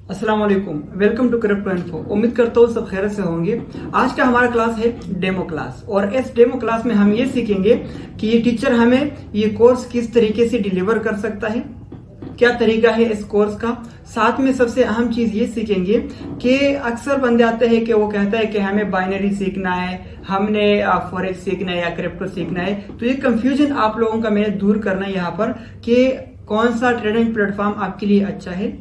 अस्सलाम वालेकुम, welcome to crypto info. उम्मीद करता हूँ सब खैर से होंगे। आज का हमारा क्लास है डेमो क्लास, और इस डेमो क्लास में हम ये सीखेंगे कि ये टीचर हमें ये कोर्स किस तरीके से डिलीवर कर सकता है, क्या तरीका है इस कोर्स का। साथ में सबसे अहम चीज ये सीखेंगे कि अक्सर बंदे आते हैं कि वो कहता है कि हमें बाइनरी सीखना है, हमने फॉरेक्स सीखना है या क्रिप्टो सीखना है। तो ये कंफ्यूजन आप लोगों का मैंने दूर करना है यहाँ पर कि कौन सा ट्रेडिंग प्लेटफॉर्म आपके लिए अच्छा है,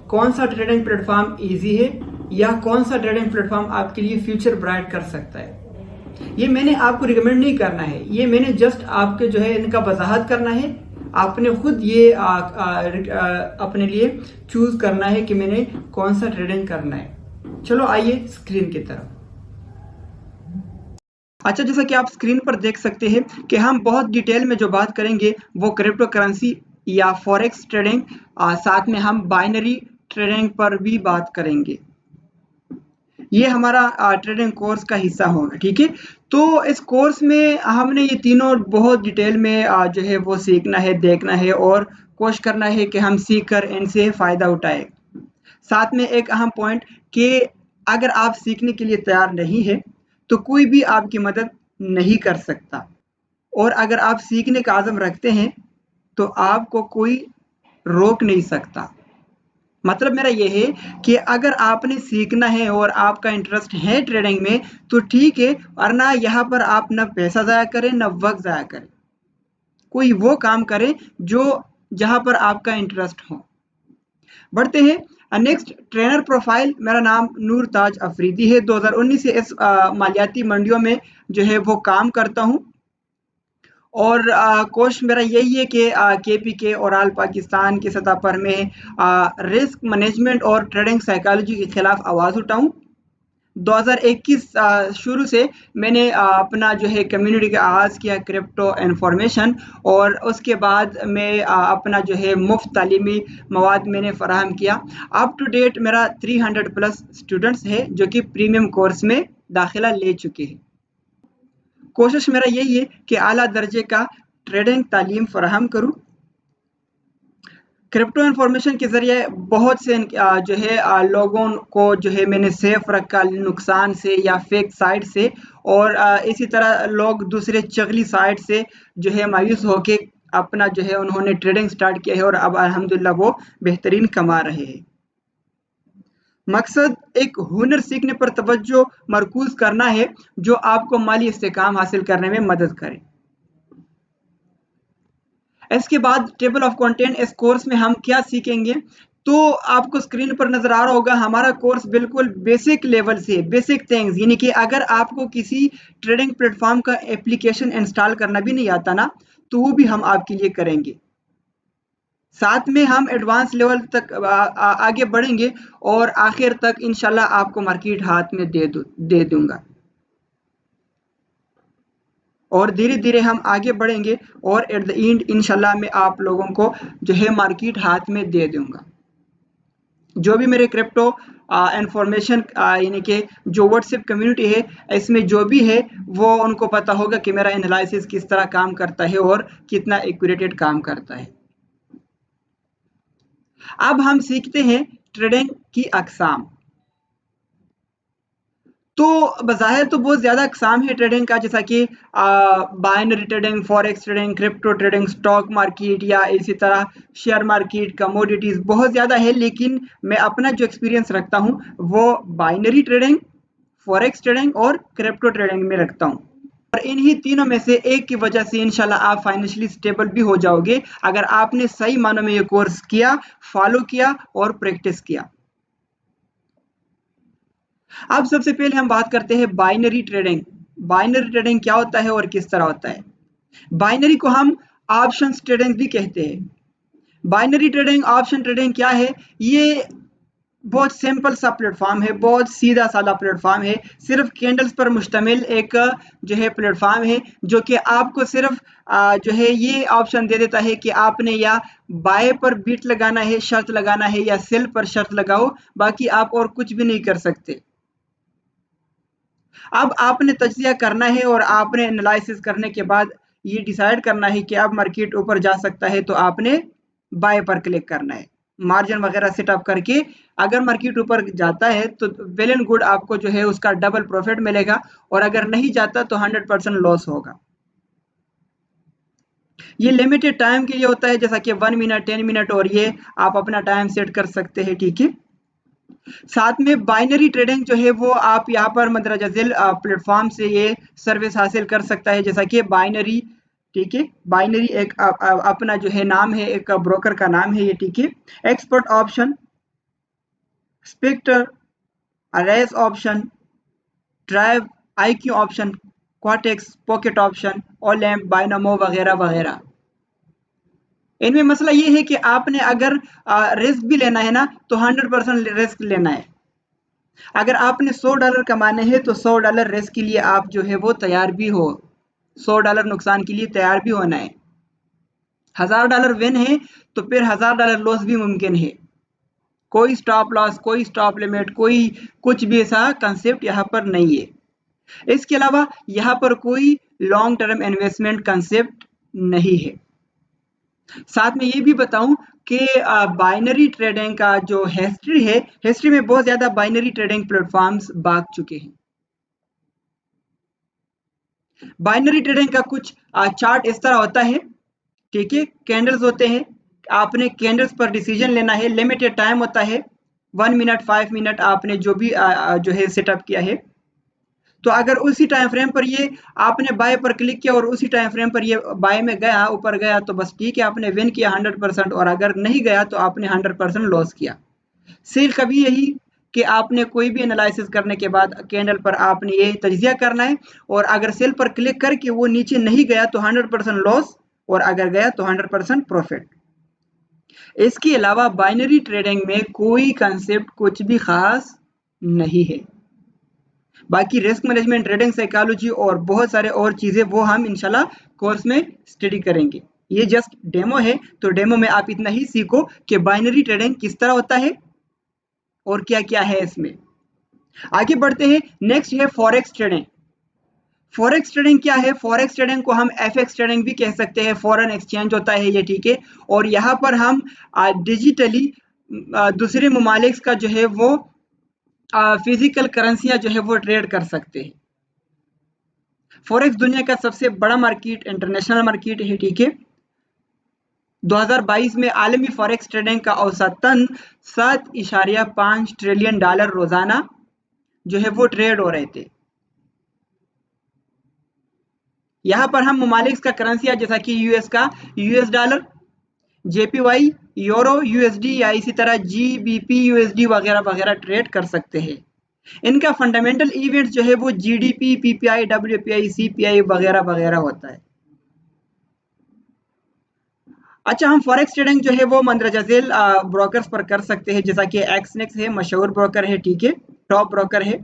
कौन सा ट्रेडिंग प्लेटफॉर्म इजी है, या कौन सा ट्रेडिंग प्लेटफॉर्म आपके लिए फ्यूचर ब्राइट कर सकता है। ये मैंने आपको रिकमेंड नहीं करना है, ये मैंने जस्ट आपके जो है इनका वजाहत करना है। आपने खुद ये अपने लिए चूज करना है कि मैंने कौन सा ट्रेडिंग करना है। चलो आइए स्क्रीन की तरफ। अच्छा, जैसा कि आप स्क्रीन पर देख सकते हैं कि हम बहुत डिटेल में जो बात करेंगे वो क्रिप्टो करेंसी या फॉरेक्स ट्रेडिंग, साथ में हम बाइनरी ट्रेडिंग पर भी बात करेंगे। ये हमारा ट्रेडिंग कोर्स का हिस्सा होगा, ठीक है। तो इस कोर्स में हमने ये तीनों बहुत डिटेल में जो है वो सीखना है, देखना है और कोशिश करना है कि हम सीख कर इनसे फायदा उठाए। साथ में एक अहम पॉइंट कि अगर आप सीखने के लिए तैयार नहीं है तो कोई भी आपकी मदद नहीं कर सकता, और अगर आप सीखने का आज़म रखते हैं तो आपको कोई रोक नहीं सकता। मतलब मेरा ये है कि अगर आपने सीखना है और आपका इंटरेस्ट है ट्रेडिंग में तो ठीक है, वरना यहाँ पर आप ना पैसा ज़ाया करें ना वक्त ज़ाया करें। कोई वो काम करें जो जहाँ पर आपका इंटरेस्ट हो। बढ़ते हैं नेक्स्ट। ट्रेनर प्रोफाइल, मेरा नाम नूर ताज अफरीदी है। 2019 से इस मालियाती मंडियों में जो है वो काम करता हूँ, और कोशिश मेरा यही है कि केपीके और ऑल पाकिस्तान की सतह पर मैं रिस्क मैनेजमेंट और ट्रेडिंग साइकोलॉजी के खिलाफ आवाज़ उठाऊं। 2021 शुरू से मैंने अपना जो है कम्युनिटी का आगाज़ किया क्रिप्टो इन्फॉर्मेशन, और उसके बाद मैं अपना जो है मुफ्त तालीमी मवाद मैंने फराहम किया। अप टू डेट मेरा 300 प्लस स्टूडेंट्स है जो कि प्रीमियम कोर्स में दाखिला ले चुके हैं। कोशिश मेरा यही है कि आला दर्जे का ट्रेडिंग तालीम फराहम करूँ। क्रिप्टो इन्फॉर्मेशन के ज़रिए बहुत से जो है लोगों को जो है मैंने सेफ रखा नुकसान से या फेक साइट से, और इसी तरह लोग दूसरे चगली साइट से जो है मायूस होके अपना जो है उन्होंने ट्रेडिंग स्टार्ट किया है, और अब अल्हम्दुलिल्लाह वो बेहतरीन कमा रहे हैं। मकसद एक हुनर सीखने पर तवज्जो मरकूज करना है जो आपको माली इस्तेकाम हासिल करने में मदद करे। इसके बाद टेबल ऑफ कंटेंट, इस कोर्स में हम क्या सीखेंगे तो आपको स्क्रीन पर नजर आ रहा होगा। हमारा कोर्स बिल्कुल बेसिक लेवल से, बेसिक थिंग्स, यानी कि अगर आपको किसी ट्रेडिंग प्लेटफॉर्म का एप्लीकेशन इंस्टॉल करना भी नहीं आता ना, तो वो भी हम आपके लिए करेंगे। साथ में हम एडवांस लेवल तक आगे बढ़ेंगे, और आखिर तक इंशाल्लाह आपको मार्केट हाथ में दे दूंगा, और धीरे धीरे हम आगे बढ़ेंगे, और एट द एंड इंशाल्लाह मैं आप लोगों को जो है मार्केट हाथ में दे दूंगा। जो भी मेरे क्रिप्टो इंफॉर्मेशन यानी कि जो व्हाट्सएप कम्युनिटी है, इसमें जो भी है वो उनको पता होगा कि मेरा एनालिसिस किस तरह काम करता है और कितना एक्यूरेटेड काम करता है। अब हम सीखते हैं ट्रेडिंग की अकसाम। तो बज़ाहिर तो बहुत ज़्यादा अक़साम है ट्रेडिंग का, जैसा कि binary trading, forex trading, crypto trading, stock market या इसी तरह शेयर मार्केट, कमोडिटीज़, बहुत ज़्यादा है। लेकिन मैं अपना जो एक्सपीरियंस रखता हूँ वो बाइनरी ट्रेडिंग, फॉरेक्स ट्रेडिंग और क्रिप्टो ट्रेडिंग में रखता हूँ, और इन्हीं तीनों में से एक की वजह से इंशाल्लाह आप फाइनेंशियली स्टेबल भी हो जाओगे अगर आपने सही मानों में ये कोर्स किया, फॉलो किया और प्रैक्टिस किया। अब सबसे पहले हम बात करते हैं बाइनरी ट्रेडिंग। बाइनरी ट्रेडिंग क्या होता है और किस तरह होता है। बाइनरी को हम ऑप्शंस ट्रेडिंग भी कहते हैं। बाइनरी ट्रेडिंग, ऑप्शन ट्रेडिंग क्या है? ये बहुत सिंपल सा प्लेटफॉर्म है, बहुत सीधा साधा प्लेटफॉर्म है। सिर्फ कैंडल्स पर मुश्तमिल एक जो है प्लेटफॉर्म है, जो कि आपको सिर्फ जो है ये ऑप्शन दे देता है कि आपने या बाय पर बीट लगाना है, शर्त लगाना है, या सेल पर शर्त लगाओ। बाकी आप और कुछ भी नहीं कर सकते। अब आपने तज्जिया करना है और आपने एनालिसिस करने के बाद ये डिसाइड करना है कि अब मार्केट ऊपर जा सकता है, तो आपने बाय पर क्लिक करना है। मार्जिन वगैरह सेटअप करके अगर मार्केट ऊपर जाता है तो वेल एंड गुड, आपको जो है उसका डबल प्रॉफिट मिलेगा, और अगर नहीं जाता तो 100% लॉस होगा। ये लिमिटेड टाइम के लिए होता है, जैसा कि 1 मिनट 10 मिनट, और ये आप अपना टाइम सेट कर सकते हैं, ठीक है। साथ में बाइनरी ट्रेडिंग जो है वो आप यहाँ पर मंदरजा झील प्लेटफॉर्म से ये सर्विस हासिल कर सकता है, जैसा कि बाइनरी, ठीक है। बाइनरी एक अपना जो है नाम है, एक ब्रोकर का नाम है ये, ठीक है। एक्सपर्ट ऑप्शन, स्पेक्टर, अरेस Option, Deriv, IQ Option, Quotex, Pocket Option, Olymp, Binomo वगैरह वगैरह। इनमें मसला ये है कि आपने अगर रिस्क भी लेना है ना तो 100% रिस्क लेना है। अगर आपने $100 कमाने हैं तो $100 रिस्क के लिए आप जो है वो तैयार भी हो, $100 नुकसान के लिए तैयार भी होना है। $1000 विन है तो फिर $1000 लॉस भी मुमकिन है। कोई स्टॉप लॉस, कोई स्टॉप लिमिट, कोई कुछ भी ऐसा कंसेप्ट यहाँ पर नहीं है। इसके अलावा यहाँ पर कोई लॉन्ग टर्म इन्वेस्टमेंट कंसेप्ट नहीं है। साथ में ये भी बताऊं कि बाइनरी ट्रेडिंग का जो हिस्ट्री है, हिस्ट्री में बहुत ज्यादा बाइनरी ट्रेडिंग प्लेटफॉर्म्स भाग चुके हैं। बाइनरी ट्रेडिंग का कुछ चार्ट इस तरह होता है, ठीक है। कैंडल्स होते हैं, आपने कैंडल्स पर डिसीजन लेना है, लिमिटेड टाइम होता है, 1 मिनट 5 मिनट, आपने जो भी जो है सेटअप किया है। तो अगर उसी टाइम फ्रेम पर ये आपने बाय पर क्लिक किया और उसी टाइम फ्रेम पर ये बाय में गया, ऊपर गया, तो बस ठीक है, आपने विन किया 100%, और अगर नहीं गया तो आपने 100% लॉस किया। सेल का भी यही कि आपने कोई भी एनालिसिस करने के बाद कैंडल पर आपने ये तज्जिया करना है, और अगर सेल पर क्लिक करके वो नीचे नहीं गया तो 100% लॉस, और अगर गया तो 100% प्रॉफिट। इसके अलावा बाइनरी ट्रेडिंग में कोई कंसेप्ट कुछ भी खास नहीं है। बाकी रिस्क मैनेजमेंट, ट्रेडिंग साइकोलॉजी और बहुत सारे और चीजें वो हम इंशाल्लाह कोर्स में स्टडी करेंगे। ये जस्ट डेमो है, तो डेमो में आप इतना ही सीखो कि बाइनरी ट्रेडिंग किस तरह होता है और क्या क्या है इसमें। आगे बढ़ते हैं, नेक्स्ट है फॉरेक्स ट्रेडिंग। फॉरेक्स ट्रेडिंग क्या है? फॉरेक्स ट्रेडिंग को हम एफएक्स ट्रेडिंग भी कह सकते हैं, फॉरेन एक्सचेंज होता है ये, ठीक है। और यहाँ पर हम डिजिटली दूसरे ममालिक का जो है वो फिजिकल करेंसियां जो है वो ट्रेड कर सकते हैं। फॉरेक्स दुनिया का सबसे बड़ा मार्केट, इंटरनेशनल मार्केट है, ठीक है। 2022 में आलमी फॉरेक्स ट्रेडिंग का औसतन $7.5 ट्रिलियन रोजाना जो है वो ट्रेड हो रहे थे। यहाँ पर हम ममालिक का करेंसी जैसा कि यूएस का US dollar, JPY, euro USD, या इसी तरह जीबीपी यूएसडी वगैरह वगैरह ट्रेड कर सकते हैं। इनका फंडामेंटल इवेंट्स जो है वो जीडीपी, पीपीआई, डब्ल्यूपीआई, सीपीआई वगैरह वगैरह होता है। अच्छा, हम फॉरेक्स ट्रेडिंग जो है वो मंदरजा झील ब्रोकर्स पर कर सकते हैं, जैसा कि एक्सनेक्स है, मशहूर ब्रोकर है, ठीक है, टॉप ब्रोकर है,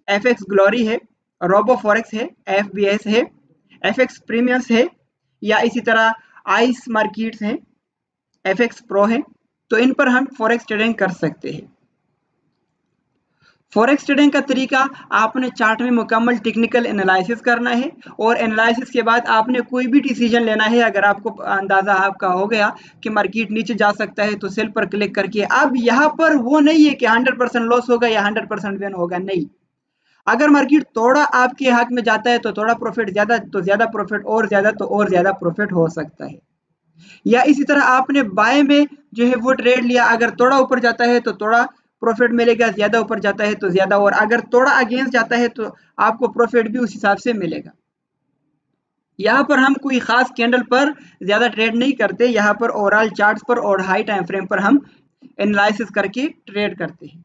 एफएक्स ग्लोरी है, रोबो फॉरेक्स है, एफबीएस है, एफएक्स प्रीमियर्स है, या इसी तरह आइस मार्केट्स हैं, एफएक्स प्रो है। तो इन पर हम फॉरेक्स ट्रेडिंग कर सकते हैं। फॉरेक्स ट्रेडिंग का तरीका, आपने चार्ट में मुकम्मल टेक्निकल एनालिसिस करना है, और एनालिसिस के बाद आपने कोई भी डिसीजन लेना है। अगर आपको अंदाजा आपका हो गया कि मार्केट नीचे जा सकता है तो सेल पर क्लिक करके, अब यहाँ पर वो नहीं है कि 100% लॉस होगा या 100% विन होगा, नहीं। अगर मार्केट थोड़ा आपके हाथ में जाता है तो थोड़ा प्रॉफिट, ज्यादा तो ज्यादा प्रॉफिट, और ज्यादा तो और ज्यादा प्रॉफिट हो सकता है। या इसी तरह आपने बाय में जो है वो ट्रेड लिया, अगर थोड़ा ऊपर जाता है तो थोड़ा प्रॉफिट मिलेगा, ज्यादा ऊपर जाता है तो ज्यादा, और अगर थोड़ा अगेंस्ट जाता है तो आपको प्रॉफिट भी उस हिसाब से मिलेगा। यहाँ पर हम कोई खास कैंडल पर ज्यादा ट्रेड नहीं करते, यहाँ पर ओवरऑल चार्ट्स पर और हाई टाइम फ्रेम पर हम एनालिसिस करके ट्रेड करते हैं।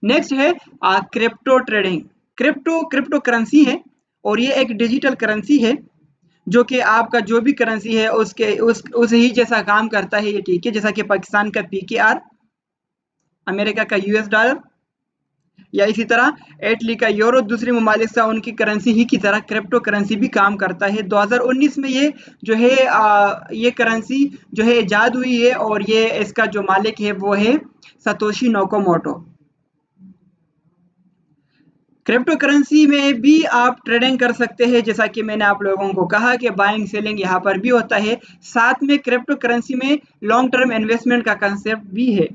नेक्स्ट है क्रिप्टो ट्रेडिंग। क्रिप्टो करेंसी है, और ये एक डिजिटल करेंसी है जो कि आपका जो भी करेंसी है उसके उस ही जैसा काम करता है ये, ठीक है। जैसा कि पाकिस्तान का पीकेआर, अमेरिका का यूएस डॉलर, या इसी तरह इटली का यूरो, दूसरे ममालिक से उनकी करेंसी ही की तरह क्रिप्टो करेंसी भी काम करता है। 2019 में ये जो है ये करेंसी जो है इजाद हुई है, और ये इसका जो मालिक है वो है सतोशी नाकामोटो। क्रिप्टो करेंसी में भी आप ट्रेडिंग कर सकते हैं, जैसा कि मैंने आप लोगों को कहा कि बाइंग सेलिंग यहाँ पर भी होता है। साथ में क्रिप्टो करेंसी में लॉन्ग टर्म इन्वेस्टमेंट का कंसेप्ट भी है।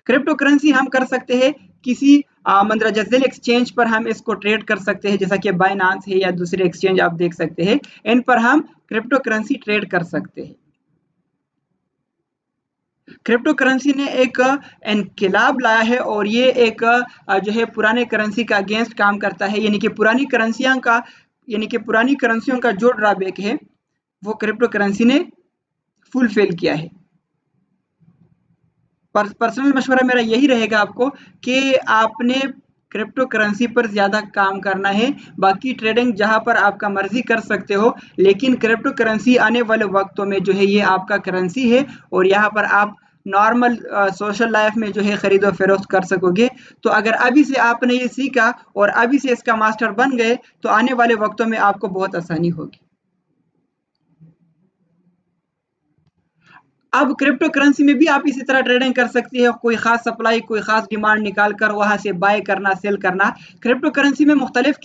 क्रिप्टो करेंसी हम कर सकते हैं किसी मंदरजा एक्सचेंज पर हम इसको ट्रेड कर सकते हैं, जैसा कि बाइनांस है या दूसरे एक्सचेंज आप देख सकते हैं, इन पर हम क्रिप्टो करेंसी ट्रेड कर सकते हैं। क्रिप्टो करेंसी ने एक इनकलाब लाया है और ये एक जो है पुराने करेंसी का अगेंस्ट काम करता है, यानी कि पुरानी करेंसियों का जो ड्रॉबैक है वो क्रिप्टो करेंसी ने फुलफिल किया है। पर्सनल मशवरा मेरा यही रहेगा आपको कि आपने क्रिप्टो करेंसी पर ज़्यादा काम करना है। बाकी ट्रेडिंग जहां पर आपका मर्जी कर सकते हो, लेकिन क्रिप्टो करेंसी आने वाले वक्तों में जो है ये आपका करेंसी है और यहाँ पर आप नॉर्मल सोशल लाइफ में जो है खरीदो फरोख्त कर सकोगे। तो अगर अभी से आपने ये सीखा और अभी से इसका मास्टर बन गए तो आने वाले वक्तों में आपको बहुत आसानी होगी। अब क्रिप्टो करेंसी में भी आप इसी तरह ट्रेडिंग कर सकती है, कोई खास सप्लाई कोई खास डिमांड निकाल कर वहां से बाय करना सेल करना। क्रिप्टो करेंसी में मुख्तलिफ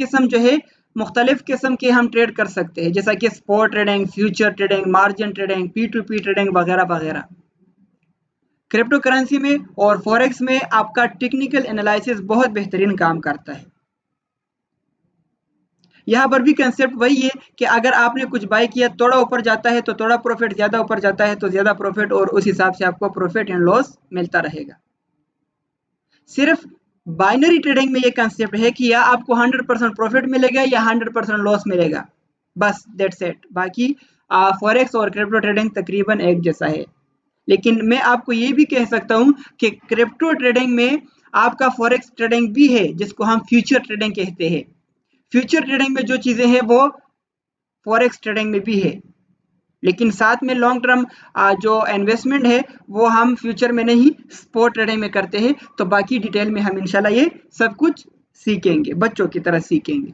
किस्म के हम ट्रेड कर सकते हैं, जैसा कि spot trading, future trading, margin trading, P2P trading वगैरह वगैरह। क्रिप्टो करेंसी में और फॉरेक्स में आपका टेक्निकल एनालिसिस बहुत बेहतरीन काम करता है। यहाँ पर भी कंसेप्ट वही है कि अगर आपने कुछ बाय किया, थोड़ा ऊपर जाता है तो थोड़ा प्रॉफिट, ज्यादा ऊपर जाता है तो ज्यादा प्रॉफिट, और उस हिसाब से आपको प्रॉफिट एंड लॉस मिलता रहेगा। सिर्फ बाइनरी ट्रेडिंग में ये कंसेप्ट है कि या आपको 100% प्रॉफिट मिलेगा या 100% लॉस मिलेगा, बस दैट्स इट। बाकी फॉरेक्स और क्रिप्टो ट्रेडिंग तकरीबन एक जैसा है। लेकिन मैं आपको ये भी कह सकता हूँ कि क्रिप्टो ट्रेडिंग में आपका फॉरेक्स ट्रेडिंग भी है, जिसको हम फ्यूचर ट्रेडिंग कहते हैं। फ्यूचर ट्रेडिंग में जो चीजें हैं वो फॉरेक्स ट्रेडिंग में भी है, लेकिन साथ में लॉन्ग टर्म जो इन्वेस्टमेंट है वो हम फ्यूचर में नहीं, स्पॉट ट्रेडिंग में करते हैं। तो बाकी डिटेल में हम इंशाल्लाह ये सब कुछ सीखेंगे, बच्चों की तरह सीखेंगे।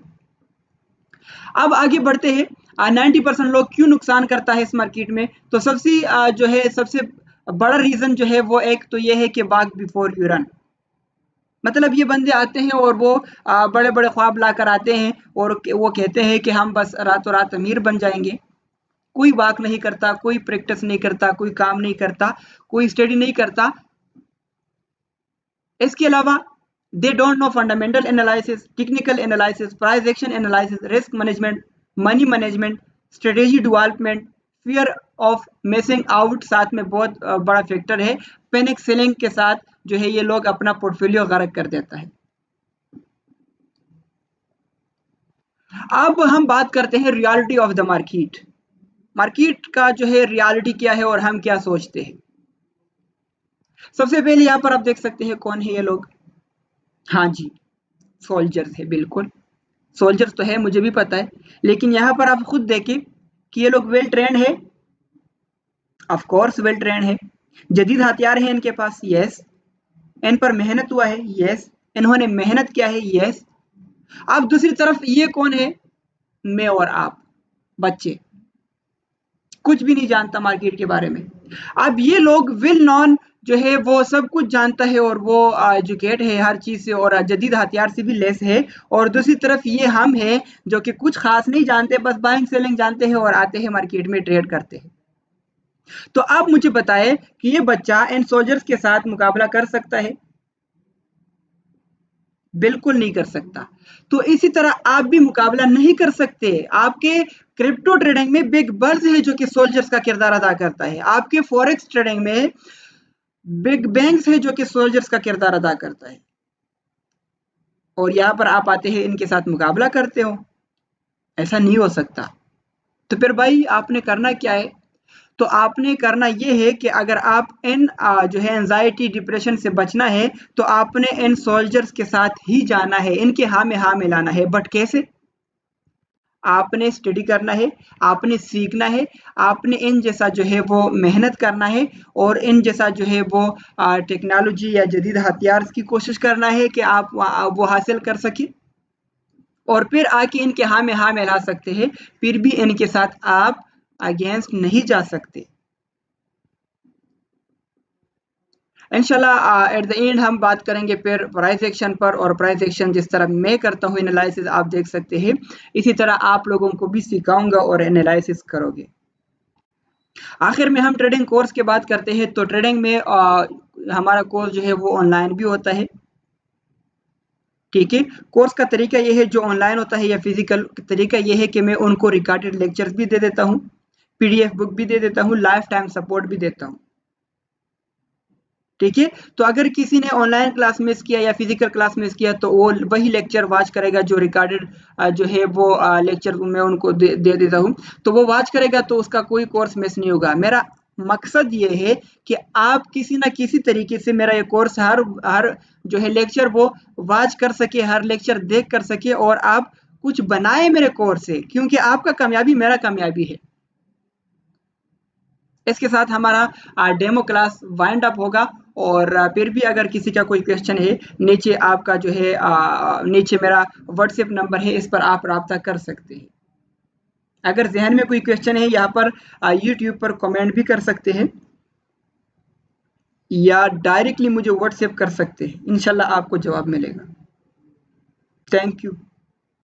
अब आगे बढ़ते हैं। 90% लोग क्यों नुकसान करता है इस मार्केट में? तो सबसे बड़ा रीजन जो है वो एक तो ये है कि वॉक बिफोर यू रन। मतलब ये बंदे आते हैं और वो बड़े बड़े ख्वाब ला कर आते हैं और वो कहते हैं कि हम बस रातों रात अमीर बन जाएंगे। कोई वाक नहीं करता, कोई प्रैक्टिस नहीं करता, कोई काम नहीं करता, कोई स्टडी नहीं करता। इसके अलावा they don't know fundamental analysis, technical analysis, price action analysis, risk management, money management, strategy development, fear of missing out साथ में बहुत बड़ा फैक्टर है। पैनिक सेलिंग के साथ जो है ये लोग अपना पोर्टफोलियो गर्क कर देता है। अब हम बात करते हैं reality of the market. Market का जो है रियलिटी क्या है और हम क्या सोचते हैं। सबसे पहले यहाँ पर आप देख सकते हैं कौन है ये लोग। हाँ जी, सोल्जर्स है, बिल्कुल सोल्जर्स तो है, मुझे भी पता है। लेकिन यहाँ पर आप खुद देखें कि ये लोग वेल ट्रेंड है, ऑफ कोर्स वेल ट्रेंड है। जदीद हथियार है इनके पास, यस। इन पर मेहनत हुआ है, यस। इन्होंने मेहनत किया है, यस। अब दूसरी तरफ ये कौन है? मैं और आप, बच्चे, कुछ भी नहीं जानता मार्केट के बारे में। अब ये लोग वेल नॉन जो है वो सब कुछ जानता है और वो एजुकेट है हर चीज से और जदीद हथियार से भी लेस है। और दूसरी तरफ ये हम है जो कि कुछ खास नहीं जानते, बस बाइंग सेलिंग जानते हैं और आते हैं मार्केट में ट्रेड करते हैं। तो आप मुझे बताएं कि ये बच्चा इन सोल्जर्स के साथ मुकाबला कर सकता है? बिल्कुल नहीं कर सकता। तो इसी तरह आप भी मुकाबला नहीं कर सकते। आपके क्रिप्टो ट्रेडिंग में बिग बर्ज है जो कि सोल्जर्स का किरदार अदा करता है। आपके फॉरेक्स ट्रेडिंग में बिग बैंक्स है जो कि सोल्जर्स का किरदार अदा करता है। और यहाँ पर आप आते हैं इनके साथ मुकाबला करते हो, ऐसा नहीं हो सकता। तो फिर भाई आपने करना क्या है? तो आपने करना ये है कि अगर आप इन जो है एंजाइटी डिप्रेशन से बचना है तो आपने इन सोल्जर्स के साथ ही जाना है, इनके हाँ में हाँ मिलाना है। बट कैसे? आपने स्टडी करना है, आपने सीखना है, आपने इन जैसा जो है वो मेहनत करना है और इन जैसा जो है वो टेक्नोलॉजी या जदीद हथियार की कोशिश करना है कि आप वो हासिल कर सके और फिर आके इनके हाँ में हाँ मिला सकते हैं। फिर भी इनके साथ आप अगेंस्ट नहीं जा सकते। इंशाल्लाह एट द एंड हम बात करेंगे फिर प्राइस एक्शन पर, और प्राइस एक्शन जिस तरह मैं करता हूँ एनालिसिस आप देख सकते हैं, इसी तरह आप लोगों को भी सिखाऊंगा और एनालिसिस करोगे। आखिर में हम ट्रेडिंग कोर्स की बात करते हैं, तो ट्रेडिंग में हमारा कोर्स जो है वो ऑनलाइन भी होता है, ठीक है। कोर्स का तरीका ये है, जो ऑनलाइन होता है या फिजिकल तरीका ये है कि मैं उनको रिकॉर्डेड लेक्चर्स भी दे देता हूँ, पीडीएफ बुक भी दे देता हूँ, लाइफ टाइम सपोर्ट भी देता हूँ, ठीक है। तो अगर किसी ने ऑनलाइन क्लास मिस किया या फिजिकल क्लास मिस किया तो वो वही लेक्चर वॉच करेगा जो रिकॉर्डेड जो है वो लेक्चर मैं उनको दे देता हूँ, तो वो वॉच करेगा तो उसका कोई कोर्स मिस नहीं होगा। मेरा मकसद ये है कि आप किसी ना किसी तरीके से मेरा ये कोर्स हर जो है लेक्चर वो वॉच कर सके, हर लेक्चर देख कर सके, और आप कुछ बनाए मेरे कोर्स से, क्योंकि आपका कामयाबी मेरा कामयाबी है। इसके साथ हमारा डेमो क्लास वाइंड अप होगा, और फिर भी अगर किसी का कोई क्वेश्चन है, नीचे आपका जो है नीचे मेरा व्हाट्सएप नंबर है, इस पर आप राब्ता कर सकते हैं। अगर जहन में कोई क्वेश्चन है, यहाँ पर यूट्यूब पर कमेंट भी कर सकते हैं या डायरेक्टली मुझे व्हाट्सएप कर सकते हैं, इंशाल्लाह आपको जवाब मिलेगा। Thank you.